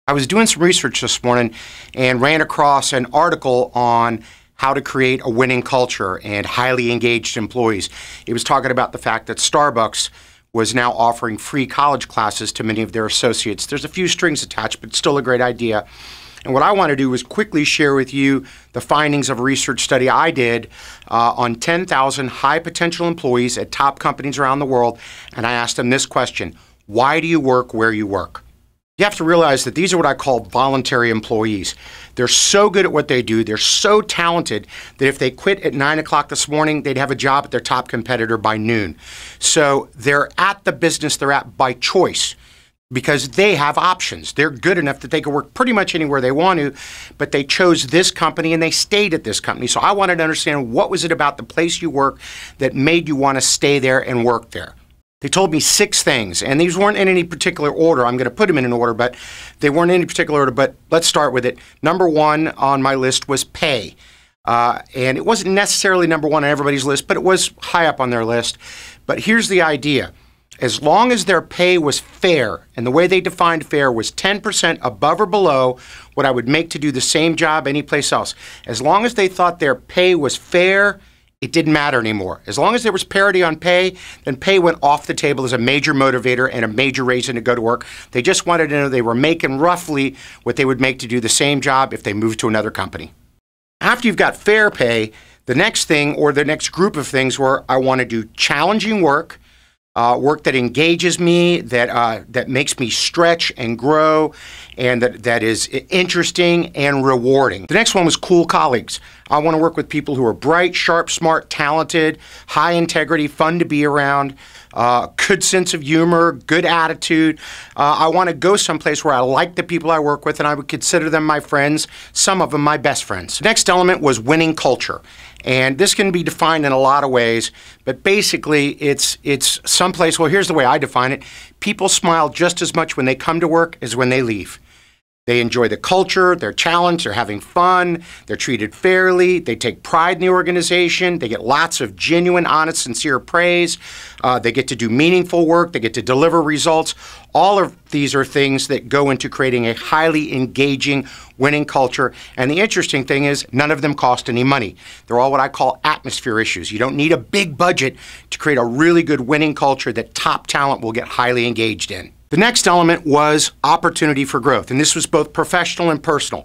I was doing some research this morning and ran across an article on how to create a winning culture and highly engaged employees. It was talking about the fact that Starbucks was now offering free college classes to many of their associates. There's a few strings attached, but still a great idea. And what I want to do is quickly share with you the findings of a research study I did on 10,000 high potential employees at top companies around the world. And I asked them this question: why do you work where you work? You have to realize that these are what I call voluntary employees. They're so good at what they do, they're so talented that if they quit at 9 o'clock this morning, they'd have a job at their top competitor by noon. So they're at the business they're at by choice because they have options. They're good enough that they can work pretty much anywhere they want to, but they chose this company and they stayed at this company. So I wanted to understand, what was it about the place you work that made you want to stay there and work there? They told me 6 things, and these weren't in any particular order. I'm going to put them in an order, but they weren't in any particular order, but let's start with it. Number 1 on my list was pay. And it wasn't necessarily number 1 on everybody's list, but it was high up on their list. But here's the idea. As long as their pay was fair, and the way they defined fair was 10% above or below what I would make to do the same job anyplace else. As long as they thought their pay was fair, it didn't matter anymore. As long as there was parity on pay, then pay went off the table as a major motivator and a major reason to go to work. They just wanted to know they were making roughly what they would make to do the same job if they moved to another company. After you've got fair pay, the next thing, or the next group of things, were I want to do challenging work, work that engages me, that makes me stretch and grow, and that is interesting and rewarding. The next one was cool colleagues. I want to work with people who are bright, sharp, smart, talented, high integrity, fun to be around, good sense of humor, good attitude. I want to go someplace where I like the people I work with and I would consider them my friends, some of them my best friends. The next element was winning culture. And this can be defined in a lot of ways, but basically it's someplace, well, here's the way I define it. People smile just as much when they come to work as when they leave. They enjoy the culture, they're challenged, they're having fun, they're treated fairly, they take pride in the organization, they get lots of genuine, honest, sincere praise, they get to do meaningful work, they get to deliver results. All of these are things that go into creating a highly engaging, winning culture. And the interesting thing is, none of them cost any money. They're all what I call atmosphere issues. You don't need a big budget to create a really good winning culture that top talent will get highly engaged in. The next element was opportunity for growth, and this was both professional and personal.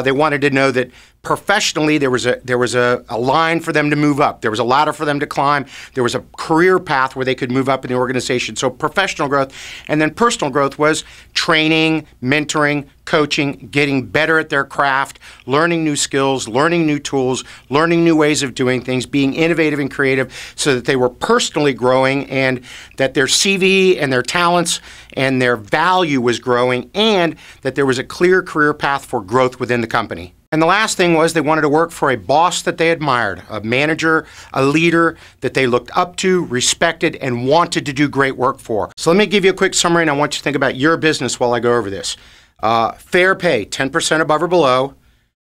They wanted to know that professionally there was a line for them to move up. There was a ladder for them to climb. There was a career path where they could move up in the organization. So professional growth. And then personal growth was training, mentoring, coaching, getting better at their craft, learning new skills, learning new tools, learning new ways of doing things, being innovative and creative so that they were personally growing and that their CV and their talents and their value was growing and that there was a clear career path for growth within the company. And the last thing was they wanted to work for a boss that they admired, a manager, a leader that they looked up to, respected, and wanted to do great work for. So let me give you a quick summary, and I want you to think about your business while I go over this. Fair pay, 10% above or below.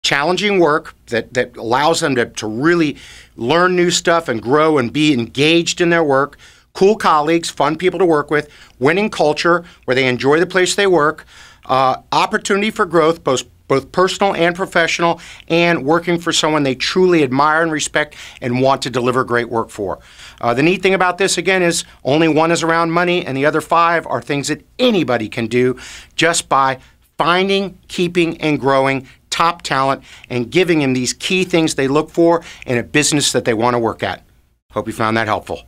Challenging work that allows them to really learn new stuff and grow and be engaged in their work. Cool colleagues, fun people to work with. Winning culture, where they enjoy the place they work. Opportunity for growth, both personal and professional, and working for someone they truly admire and respect and want to deliver great work for. The neat thing about this, again, is only 1 is around money, and the other 5 are things that anybody can do just by finding, keeping, and growing top talent and giving them these key things they look for in a business that they want to work at. Hope you found that helpful.